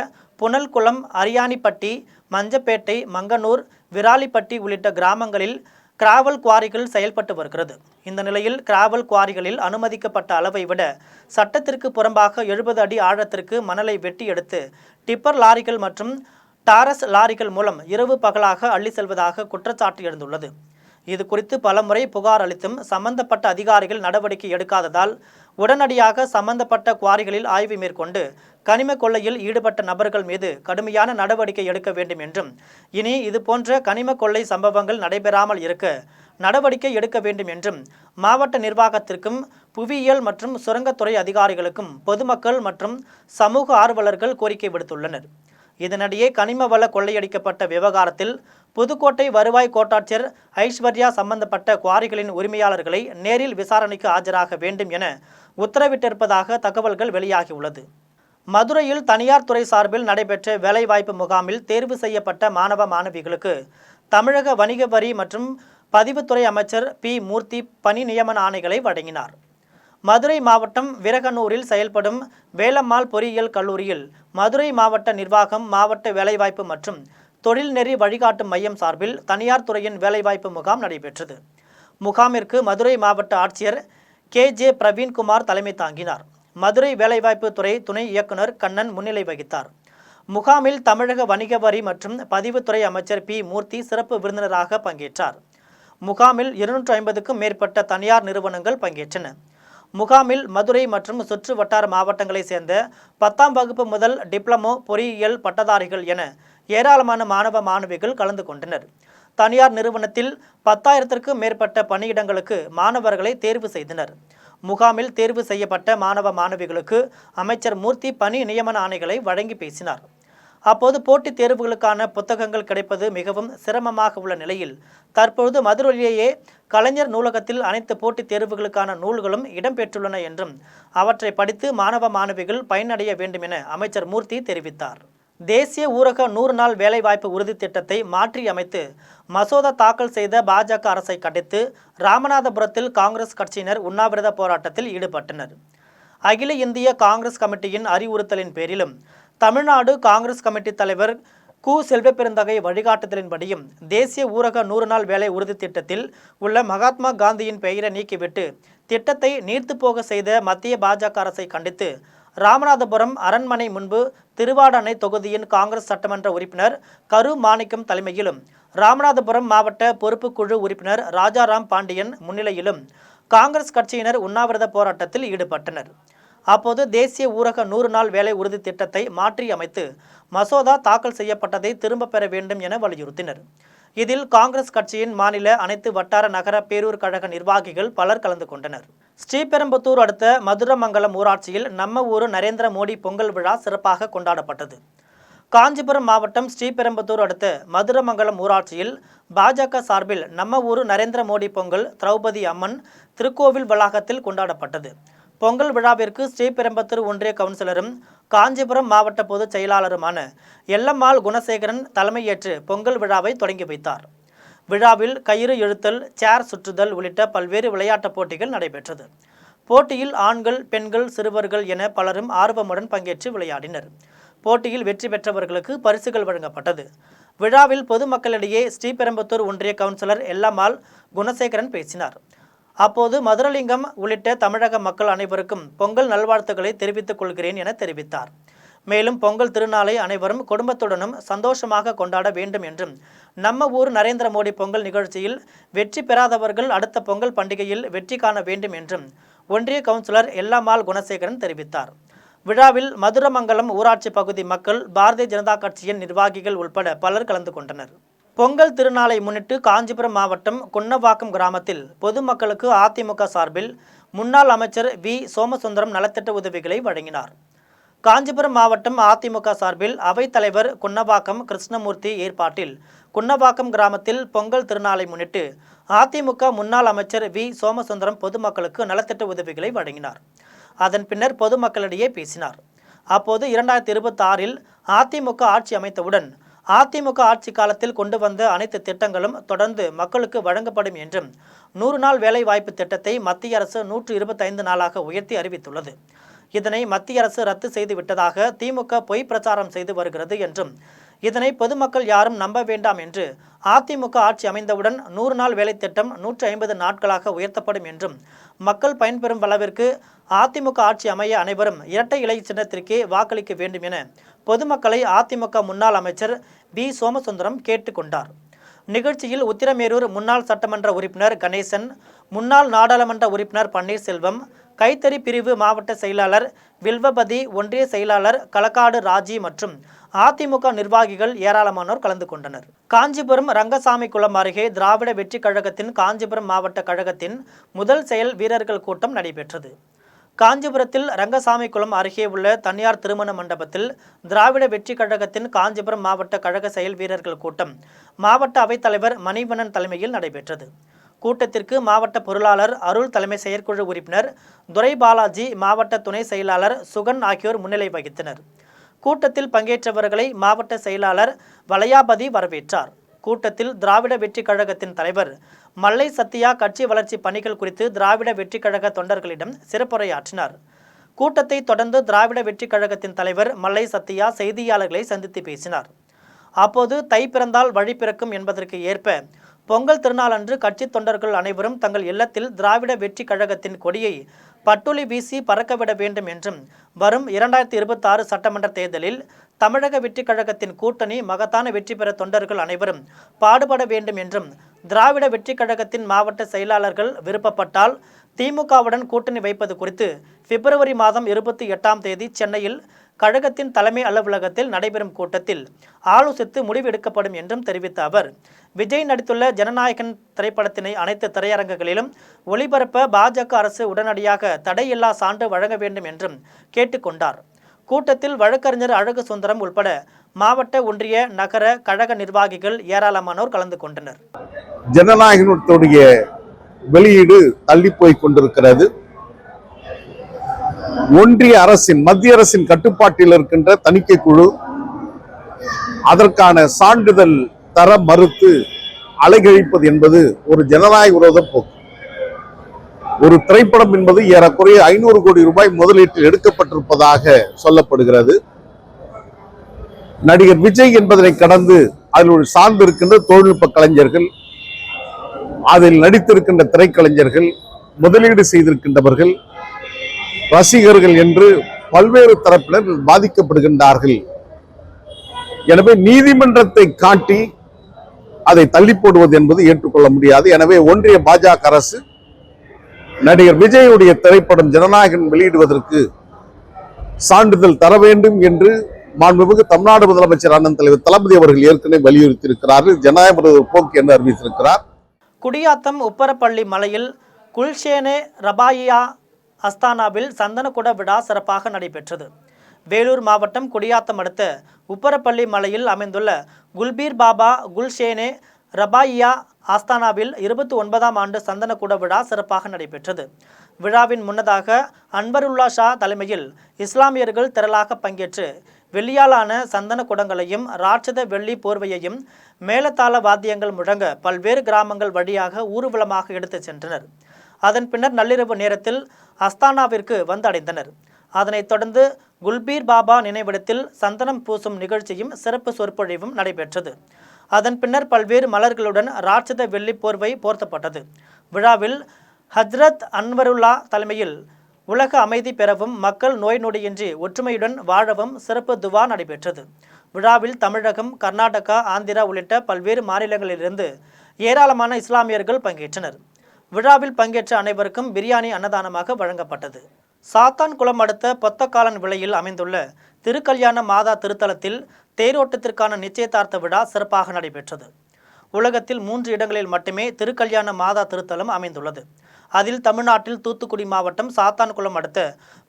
புனல்குளம், அரியாணிப்பட்டி, மஞ்சப்பேட்டை, மங்கனூர், விராலிப்பட்டி உள்ளிட்ட கிராமங்களில் கிராவல் குவாரிகள் செயல்பட்டு வருகிறது. இந்த நிலையில் கிராவல் குவாரிகளில் அனுமதிக்கப்பட்ட அளவை விட சட்டத்திற்கு புறம்பாக 70 அடி ஆழத்திற்கு மணலை வெட்டி எடுத்து டிப்பர் லாரிகள் மற்றும் டாரஸ் லாரிகள் மூலம் இரவு பகலாக அள்ளி செல்வதாக குற்றச்சாட்டு எழுந்துள்ளது. இது குறித்து பலமுறை புகார் அளித்தும் சம்பந்தப்பட்ட அதிகாரிகள் நடவடிக்கை எடுக்காததால் உடனடியாக சம்பந்தப்பட்ட குவாரிகளில் ஆய்வு மேற்கொண்டு கனிம கொள்ளையில் ஈடுபட்ட நபர்கள் மீது கடுமையான நடவடிக்கை எடுக்க வேண்டும் என்றும், இனி இதுபோன்ற கனிம கொள்ளை சம்பவங்கள் நடைபெறாமல் இருக்க நடவடிக்கை எடுக்க வேண்டும் என்றும் மாவட்ட நிர்வாகத்திற்கும் புவியியல் மற்றும் சுரங்கத்துறை அதிகாரிகளுக்கும் பொதுமக்கள் மற்றும் சமூக ஆர்வலர்கள் கோரிக்கை விடுத்துள்ளனர். இதனிடையே கனிம வள கொள்ளையடிக்கப்பட்ட விவகாரத்தில் புதுக்கோட்டை வருவாய் கோட்டாட்சியர் ஐஸ்வர்யா சம்பந்தப்பட்ட குவாரிகளின் உரிமையாளர்களை நேரில் விசாரணைக்கு ஆஜராக வேண்டும் என உத்தரவிட்டிருப்பதாக தகவல்கள் வெளியாகியுள்ளது. மதுரையில் தனியார் துறை சார்பில் நடைபெற்ற வேலைவாய்ப்பு முகாமில் தேர்வு செய்யப்பட்ட மாணவ மாணவிகளுக்கு தமிழக வணிக வரி மற்றும் பதிவுத்துறை அமைச்சர் பி. மூர்த்தி பணி நியமன ஆணைகளை வழங்கினார். மதுரை மாவட்டம் விரகனூரில் செயல்படும் வேலம்மாள் பொறியியல் கல்லூரியில் மதுரை மாவட்ட நிர்வாகம், மாவட்ட வேலைவாய்ப்பு மற்றும் தொழில்நெறி வழிகாட்டும் மையம் சார்பில் தனியார் துறையின் வேலைவாய்ப்பு முகாம் நடைபெற்றது. முகாமிற்கு மதுரை மாவட்ட ஆட்சியர் KJ பிரவீன்குமார் தலைமை தாங்கினார். மதுரை வேலைவாய்ப்பு துறை துணை இயக்குனர் கண்ணன் முன்னிலை வகித்தார். முகாமில் தமிழக வணிக வரி மற்றும் பதிவுத்துறை அமைச்சர் பி. மூர்த்தி சிறப்பு விருந்தினராக பங்கேற்றார். முகாமில் 250க்கும் மேற்பட்ட தனியார் நிறுவனங்கள் பங்கேற்றன. முகாமில் மதுரை மற்றும் சுற்று வட்டார மாவட்டங்களைச் சேர்ந்த 10ஆம் வகுப்பு முதல் டிப்ளமோ, பொறியியல் பட்டதாரிகள் என ஏராளமான மாணவ மாணவிகள் கலந்து கொண்டனர். தனியார் நிறுவனத்தில் 10,000க்கும் மேற்பட்ட பணியிடங்களுக்கு மாணவர்களை தேர்வு செய்தனர். முகாமில் தேர்வு செய்யப்பட்ட மாணவ மாணவிகளுக்கு அமைச்சர் மூர்த்தி பணி நியமன ஆணைகளை வழங்கி பேசினார். அப்போது போட்டித் தேர்வுகளுக்கான புத்தகங்கள் கிடைப்பது மிகவும் சிரமமாக உள்ள நிலையில் தற்பொழுது மதுரையிலேயே கலைஞர் நூலகத்தில் அனைத்து போட்டித் தேர்வுகளுக்கான நூல்களும் இடம்பெற்றுள்ளன என்றும் அவற்றை படித்து மாணவ மாணவிகள் பயனடைய வேண்டும் என அமைச்சர் மூர்த்தி தெரிவித்தார். தேசிய ஊரக 100 நாள் வேலைவாய்ப்பு உறுதி திட்டத்தை மாற்றி அமைத்து மசோதா தாக்கல் செய்த பாஜக அரசை கண்டித்து ராமநாதபுரத்தில் காங்கிரஸ் கட்சியினர் உண்ணாவிரத போராட்டத்தில் ஈடுபட்டனர். அகில இந்திய காங்கிரஸ் கமிட்டியின் அறிவுறுத்தலின் பேரிலும் தமிழ்நாடு காங்கிரஸ் கமிட்டி தலைவர் கு. செல்வப்பெருந்தகை வழிகாட்டுதலின்படியும் தேசிய ஊரக 100 நாள் வேலை உறுதி திட்டத்தில் உள்ள மகாத்மா காந்தியின் பெயரை நீக்கிவிட்டு திட்டத்தை நீர்த்து போக செய்த மத்திய பாஜக அரசை கண்டித்து ராமநாதபுரம் அரண்மனை முன்பு திருவாடானை தொகுதியின் காங்கிரஸ் சட்டமன்ற உறுப்பினர் கரு மாணிக்கம் தலைமையிலும் ராமநாதபுரம் மாவட்ட பொறுப்புக்குழு உறுப்பினர் ராஜாராம் பாண்டியன் முன்னிலையிலும் காங்கிரஸ் கட்சியினர் உண்ணாவிரத போராட்டத்தில் ஈடுபட்டனர். அப்போது தேசிய ஊரக 100 நாள் வேலை உறுதி திட்டத்தை மாற்றி அமைத்து மசோதா தாக்கல் செய்யப்பட்டதை திரும்பப் பெற வேண்டும் என வலியுறுத்தினர். இதில் காங்கிரஸ் கட்சியின் மாநில அனைத்து வட்டார நகர பேரூர் கழக நிர்வாகிகள் பலர் கலந்து கொண்டனர். ஸ்ரீபெரும்புத்தூர் அடுத்த மதுரமங்கலம் ஊராட்சியில் நம்ம ஊரு நரேந்திர மோடி பொங்கல் விழா சிறப்பாக கொண்டாடப்பட்டது. காஞ்சிபுரம் மாவட்டம் ஸ்ரீபெரும்புத்தூர் அடுத்த மதுரமங்கலம் ஊராட்சியில் பாஜக சார்பில் நம்ம ஊரு நரேந்திர மோடி பொங்கல் திரௌபதி அம்மன் திருக்கோவில் வளாகத்தில் கொண்டாடப்பட்டது. பொங்கல் விழாவிற்கு ஸ்ரீபெரும்புத்தூர் ஒன்றிய கவுன்சிலரும் காஞ்சிபுரம் மாவட்ட பொதுச் செயலாளருமான எல்லம்மாள் குணசேகரன் தலைமையேற்று பொங்கல் விழாவை தொடங்கி வைத்தார். விழாவில் கயிறு இழுத்தல், சேர் சுற்றுதல் உள்ளிட்ட பல்வேறு விளையாட்டுப் போட்டிகள் நடைபெற்றது. போட்டியில் ஆண்கள், பெண்கள், சிறுவர்கள் என பலரும் ஆர்வமுடன் பங்கேற்று விளையாடினர். போட்டியில் வெற்றி பெற்றவர்களுக்கு பரிசுகள் வழங்கப்பட்டது. விழாவில் பொதுமக்களிடையே ஸ்ரீபெரும்புத்தூர் ஒன்றிய கவுன்சிலர் எல்லம்மாள் குணசேகரன் பேசினார். அப்போது மதுரலிங்கம் உள்ளிட்ட தமிழக மக்கள் அனைவருக்கும் பொங்கல் நல்வாழ்த்துக்களை தெரிவித்துக் கொள்கிறேன் என தெரிவித்தார். மேலும் பொங்கல் திருநாளை அனைவரும் குடும்பத்துடனும் சந்தோஷமாக கொண்டாட வேண்டும் என்றும், நம்ம ஊர் நரேந்திர மோடி பொங்கல் நிகழ்ச்சியில் வெற்றி பெறாதவர்கள் அடுத்த பொங்கல் பண்டிகையில் வெற்றி காண வேண்டும் என்றும் ஒன்றிய கவுன்சிலர் எல்லம்மாள் குணசேகரன் தெரிவித்தார். விழாவில் மதுரமங்கலம் ஊராட்சி பகுதி மக்கள், பாரதிய ஜனதா கட்சியின் நிர்வாகிகள் உட்பட பலர் கலந்து கொண்டனர். பொங்கல் திருநாளை முன்னிட்டு காஞ்சிபுரம் மாவட்டம் குன்னவாக்கம் கிராமத்தில் பொதுமக்களுக்கு அதிமுக சார்பில் முன்னாள் அமைச்சர் வி. சோமசுந்தரம் நலத்திட்ட உதவிகளை வழங்கினார். காஞ்சிபுரம் மாவட்டம் அதிமுக சார்பில் அவைத்தலைவர் குன்னவாக்கம் கிருஷ்ணமூர்த்தி ஏற்பாட்டில் குன்னவாக்கம் கிராமத்தில் பொங்கல் திருநாளை முன்னிட்டு அதிமுக முன்னாள் அமைச்சர் வி. சோமசுந்தரம் பொதுமக்களுக்கு நலத்திட்ட உதவிகளை வழங்கினார். அதன் பின்னர் பொதுமக்களிடையே பேசினார். அப்போது 2026இல் அதிமுக ஆட்சி அமைத்தவுடன் அதிமுக ஆட்சி காலத்தில் கொண்டு வந்த அனைத்து திட்டங்களும் தொடர்ந்து மக்களுக்கு வழங்கப்படும் என்றும் 100 நாள் வேலைவாய்ப்பு திட்டத்தை மத்திய அரசு 125 நாளாக உயர்த்தி அறிவித்துள்ளது. இதனை மத்திய அரசு ரத்து செய்து விட்டதாக திமுக பொய் பிரச்சாரம் செய்து வருகிறது என்றும் இதனை பொதுமக்கள் யாரும் நம்ப வேண்டாம் என்று அதிமுக ஆட்சி அமைந்தவுடன் 100 நாள் வேலை திட்டம் 150 நாட்களாக உயர்த்தப்படும் என்றும் மக்கள் பயன்பெறும் அளவிற்கு அதிமுக ஆட்சி அமைய அனைவரும் இரட்டை இலை சின்னத்திற்கே வாக்களிக்க வேண்டும் என பொதுமக்களை அதிமுக முன்னாள் அமைச்சர் பி. சோமசுந்தரம் கேட்டுக்கொண்டார். நிகழ்ச்சியில் உத்திரமேரூர் முன்னாள் சட்டமன்ற உறுப்பினர் கணேசன், முன்னாள் நாடாளுமன்ற உறுப்பினர் பன்னீர்செல்வம், கைத்தறி பிரிவு மாவட்ட செயலாளர் வில்வபதி, ஒன்றிய செயலாளர் களக்காடு ராஜி மற்றும் அதிமுக நிர்வாகிகள் ஏராளமானோர் கலந்து கொண்டனர். காஞ்சிபுரம் ரங்கசாமி குளம் அருகே திராவிட வெற்றி கழகத்தின் காஞ்சிபுரம் மாவட்ட கழகத்தின் முதல் செயல் வீரர்கள் கூட்டம் நடைபெற்றது. காஞ்சிபுரத்தில் ரங்கசாமி குளம் அருகே உள்ள தனியார் திருமண மண்டபத்தில் திராவிட வெற்றி கழகத்தின் காஞ்சிபுரம் மாவட்ட கழக செயல் வீரர்கள் கூட்டம் மாவட்ட அவைத்தலைவர் மணிவண்ணன் தலைமையில் நடைபெற்றது. கூட்டத்திற்கு மாவட்ட பொருளாளர் அருள் தலைமை செயற்குழு உறுப்பினர் துரை பாலாஜி, மாவட்ட துணை செயலாளர் சுகன் ஆகியோர் முன்னிலை வகித்தனர். கூட்டத்தில் பங்கேற்றவர்களை மாவட்ட செயலாளர் வளையாபதி வரவேற்றார். கூட்டத்தில் திராவிட வெற்றி கழகத்தின் தலைவர் மல்லை சத்யா கட்சி வளர்ச்சி பணிகள் குறித்து திராவிட வெற்றி கழக தொண்டர்களிடம் சிறப்புரையாற்றினார். கூட்டத்தை தொடர்ந்து திராவிட வெற்றி கழகத்தின் தலைவர் மல்லை சத்யா செய்தியாளர்களை சந்தித்து பேசினார். அப்போது தை பிறந்தால் வழி பிறக்கும் என்பதற்கு ஏற்ப பொங்கல் திருநாளன்று கட்சி தொண்டர்கள் அனைவரும் தங்கள் இல்லத்தில் திராவிட வெற்றி கழகத்தின் கொடியை பட்டுளி வீசி பறக்கவிட வேண்டும் என்றும் வரும் 2026 சட்டமன்ற தேர்தலில் தமிழக வெற்றி கழகத்தின் கூட்டணி மகத்தான வெற்றி பெற தொண்டர்கள் அனைவரும் பாடுபட வேண்டும் என்றும் திராவிட வெற்றி கழகத்தின் மாவட்ட செயலாளர்கள் விருப்பப்பட்டால் திமுகவுடன் கூட்டணி வைப்பது குறித்து பிப்ரவரி மாதம் 28ஆம் தேதி சென்னையில் கழகத்தின் தலைமை அலுவலகத்தில் நடைபெறும் கூட்டத்தில் ஆலோசித்து முடிவு எடுக்கப்படும் என்றும் தெரிவித்த அவர், விஜய் நடித்துள்ள ஜனநாயகன் திரைப்படத்தினை அனைத்து திரையரங்குகளிலும் ஒளிபரப்ப பாஜக அரசு உடனடியாக தடையில்லா சான்று வழங்க வேண்டும் என்றும் கேட்டுக்கொண்டார். கூட்டத்தில் வழக்கறிஞர் அழகு சுந்தரம் உட்பட மாவட்ட, ஒன்றிய, நகர கழக நிர்வாகிகள் ஏராளமானோர் கலந்து கொண்டனர். ஜனநாயகனுடைய வெளியீடு தள்ளி போய் கொண்டிருக்கிறது. ஒன்றிய அரசின், மத்திய அரசின் கட்டுப்பாட்டில் இருக்கின்ற தணிக்கை குழு அதற்கான சான்றிதழ் தர மறுத்து அலைகழிப்பது என்பது ஒரு ஜனநாயக விரோத போக்கு. ஒரு திரைப்படம் என்பது ஏறக்குறைய 500 கோடி ரூபாய் முதலீட்டில் எடுக்கப்பட்டிருப்பதாக சொல்லப்படுகிறது. நடிகர் விஜய் என்பதனை கடந்து அதில் சார்ந்திருக்கின்ற தொழில்நுட்ப கலைஞர்கள், அதில் நடித்திருக்கின்ற திரைக்கலைஞர்கள், முதலீடு செய்திருக்கின்றவர்கள், ரசிகர்கள் என்று பல்வேறு தரப்பினர் பாதிக்கப்படுகின்றார்கள். எனவே நீதிமன்றத்தை காட்டி அதை தள்ளி போடுவது என்பது ஏற்றுக்கொள்ள முடியாது. எனவே ஒன்றிய பாஜக அரசு நடிகர் விஜயுடைய திரைப்படம் ஜனநாயகன் வெளியிடுவதற்கு சான்றிதழ் தர வேண்டும் என்று மாண்புமிகு தமிழ்நாடு முதலமைச்சர் அண்ணன் தலைவர் தளபதி அவர்கள் ஏற்கனவே வலியுறுத்தி இருக்கிறார்கள். ஜனநாயக போக்கு என்று அறிவித்திருக்கிறார். குடியாத்தம் உப்பரப்பள்ளி மலையில் குல்ஷேனே ரபாயியா அஸ்தானாவில் சந்தனக்குட விழா சிறப்பாக நடைபெற்றது. வேலூர் மாவட்டம் குடியாத்தம் அடுத்த உப்பரப்பள்ளி மலையில் அமைந்துள்ள குல்பீர் பாபா குல்ஷேனே ரபாயியா ஆஸ்தானாவில் 29ஆம் ஆண்டு சந்தனக்குட விழா சிறப்பாக நடைபெற்றது. விழாவின் முன்னதாக அன்வருல்லா ஷா தலைமையில் இஸ்லாமியர்கள் திரளாக பங்கேற்று வெள்ளியாலான சந்தன குடங்களையும் ராட்சத வெள்ளி போர்வையையும் மேலதாள வாத்தியங்கள் முழங்க பல்வேறு கிராமங்கள் வழியாக ஊர்வலமாக எடுத்து சென்றனர். அதன் பின்னர் நள்ளிரவு நேரத்தில் அஸ்தானாவிற்கு வந்தடைந்தனர். அதனைத் தொடர்ந்து குல்பீர் பாபா நினைவிடத்தில் சந்தனம் பூசும் நிகழ்ச்சியும் சிறப்பு சொற்பொழிவும் நடைபெற்றது. அதன் பின்னர் பல்வேறு மலர்களுடன் ராட்சத வெள்ளி போர்வை போர்த்தப்பட்டது. விழாவில் ஹஜ்ரத் அன்வருல்லா தலைமையில் உலக அமைதி பெறவும் மக்கள் நோய் நொடியின்றி ஒற்றுமையுடன் வாழவும் சிறப்பு துவா நடைபெற்றது. விழாவில் தமிழகம், கர்நாடகா, ஆந்திரா உள்ளிட்ட பல்வேறு மாநிலங்களிலிருந்து ஏராளமான இஸ்லாமியர்கள் பங்கேற்றனர். விழாவில் பங்கேற்ற அனைவருக்கும் பிரியாணி அன்னதானமாக வழங்கப்பட்டது. சாத்தான்குளம் அடுத்த பொத்தக்காலன் விலையில் அமைந்துள்ள திருக்கல்யாண மாதா திருத்தலத்தில் தேரோட்டத்திற்கான நிச்சயதார்த்த விழா சிறப்பாக நடைபெற்றது. உலகத்தில் 3 இடங்களில் மட்டுமே திருக்கல்யாண மாதா திருத்தலம் அமைந்துள்ளது. அதில் தமிழ்நாட்டில் தூத்துக்குடி மாவட்டம் சாத்தான்குளம் அடுத்த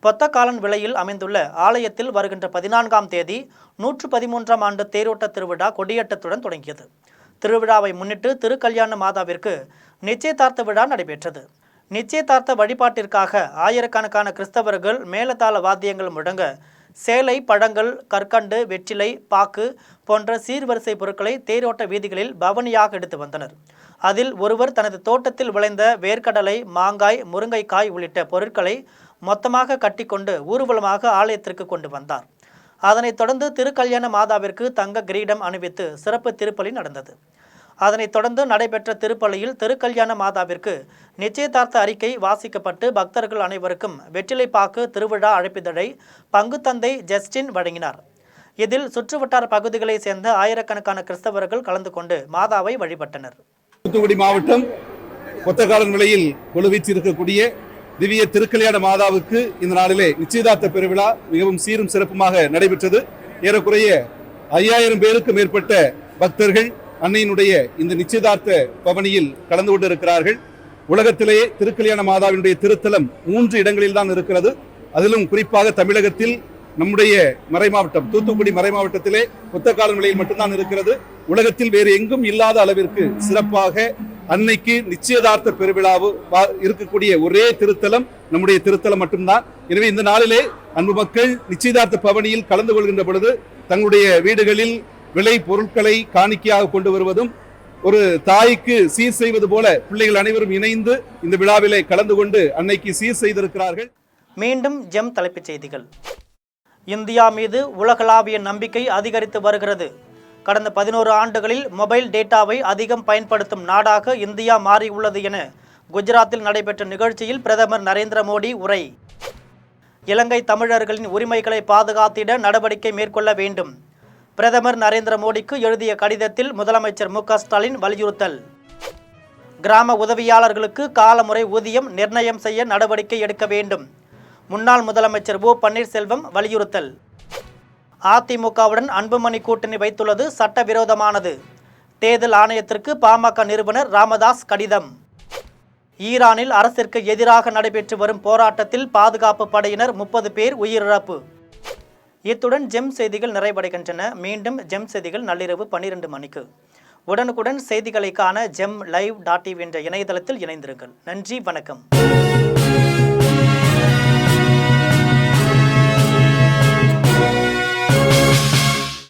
பொத்தக்காலன் விலையில் அமைந்துள்ள ஆலயத்தில் வருகின்ற 14ஆம் தேதி 113ஆம் ஆண்டு தேரோட்ட திருவிழா கொடியேற்றத்துடன் தொடங்கியது. திருவிழாவை முன்னிட்டு திருக்கல்யாண மாதாவிற்கு நிச்சயதார்த்த விழா நடைபெற்றது. நிச்சயதார்த்த வழிபாட்டிற்காக ஆயிரக்கணக்கான கிறிஸ்தவர்கள் மேலதாள வாத்தியங்கள் முழங்க சேலை, பழங்கள், கற்கண்டு, வெற்றிலை, பாக்கு போன்ற சீர்வரிசை பொருட்களை தேரோட்ட வீதிகளில் பவனியாக எடுத்து வந்தனர். அதில் ஒருவர் தனது தோட்டத்தில் விளைந்த வேர்க்கடலை, மாங்காய், முருங்கைக்காய் உள்ளிட்ட பொருட்களை மொத்தமாக கட்டிக்கொண்டு ஊர்வலமாக ஆலயத்திற்கு கொண்டு வந்தார். அதனைத் தொடர்ந்து திருக்கல்யாண மாதாவிற்கு தங்க கிரீடம் அணிவித்து சிறப்பு திருப்பலி நடந்தது. அதனைத் தொடர்ந்து நடைபெற்ற திருப்பலியில் திருக்கல்யாண மாதாவிற்கு நிச்சயதார்த்த அறிக்கை வாசிக்கப்பட்டு பக்தர்கள் அனைவருக்கும் வெற்றிலைப்பாக்கு திருவிழா அழைப்பிதழை பங்குத்தந்தை ஜஸ்டின் வழங்கினார். இதில் சுற்றுவட்டார பகுதிகளை சேர்ந்த ஆயிரக்கணக்கான கிறிஸ்தவர்கள் கலந்து கொண்டு மாதாவை வழிபட்டனர். தூத்துக்குடி மாவட்டம் கொத்தகாலன் விலையில் கொலுவீச்சிருக்கக்கூடிய திவ்ய திருக்கல்யாண மாதாவுக்கு இந்த நாளிலே நிச்சயதார்த்த பெருவிழா மிகவும் சீரும் சிறப்புமாக நடைபெற்றது. ஏறக்குறைய 5000 பேருக்கு மேற்பட்ட பக்தர்கள் அன்னையினுடைய இந்த நிச்சயதார்த்த பவனியில் கலந்து கொண்டிருக்கிறார்கள். உலகத்திலேயே திருக்கல்யாண மாதாவினுடைய திருத்தலம் 3 இடங்களில் தான் இருக்கிறது. அதிலும் குறிப்பாக தமிழகத்தில் நம்முடைய மறைமாவட்டம் தூத்துக்குடி மறைமாவட்டத்திலே கொத்தகாலன் விலையில் மட்டும்தான் இருக்கிறது. உலகத்தில் வேறு எங்கும் இல்லாத அளவிற்கு சிறப்பாக அன்னைக்கு நிச்சயதார்த்த பெருவிழாவு இருக்கக்கூடிய ஒரே திருத்தலம் நம்முடைய திருத்தலம் மட்டும்தான். எனவே இந்த நாளிலே அன்பு மக்கள் நிச்சயதார்த்த பவனியில் கலந்து கொள்கின்ற பொழுது தங்களுடைய வீடுகளில் விலை பொருட்களை காணிக்கையாக கொண்டு வருவதும் ஒரு தாய்க்கு சீர் செய்வது போல பிள்ளைகள் அனைவரும் இணைந்து இந்த விழாவிலே கலந்து கொண்டு அன்னைக்கு சீர் செய்திருக்கிறார்கள். மீண்டும் ஜெம் தலைப்புச் செய்திகள். இந்தியா மீது உலகளாவிய நம்பிக்கை அதிகரித்து வருகிறது. கடந்த 11 ஆண்டுகளில் மொபைல் டேட்டாவை அதிகம் பயன்படுத்தும் நாடாக இந்தியா மாறியுள்ளது என குஜராத்தில் நடைபெற்ற நிகழ்ச்சியில் பிரதமர் நரேந்திர மோடி உரை. இலங்கை தமிழர்களின் உரிமைகளை பாதுகாத்திட நடவடிக்கை மேற்கொள்ள வேண்டும். பிரதமர் நரேந்திர மோடிக்கு எழுதிய கடிதத்தில் முதலமைச்சர் மு க ஸ்டாலின் வலியுறுத்தல். கிராம உதவியாளர்களுக்கு காலமுறை ஊதியம் நிர்ணயம் செய்ய நடவடிக்கை எடுக்க வேண்டும். முன்னாள் முதலமைச்சர் ஓ பன்னீர்செல்வம் வலியுறுத்தல். அதிமுகவுடன் அன்புமணி கூட்டணி வைத்துள்ளது சட்டவிரோதமானது. தேர்தல் ஆணையத்திற்கு பாமக நிறுவனர் ராமதாஸ் கடிதம். ஈரானில் அரசிற்கு எதிராக நடைபெற்று வரும் போராட்டத்தில் பாதுகாப்பு படையினர் 30 பேர் உயிரிழப்பு. இத்துடன் ஜெம் செய்திகள் நிறைவடைகின்றன. மீண்டும் ஜெம் செய்திகள் நள்ளிரவு 12 மணிக்கு. உடனுக்குடன் செய்திகளை காண GemLive.tv என்ற இணையதளத்தில் இணைந்திருங்கள். நன்றி, வணக்கம்.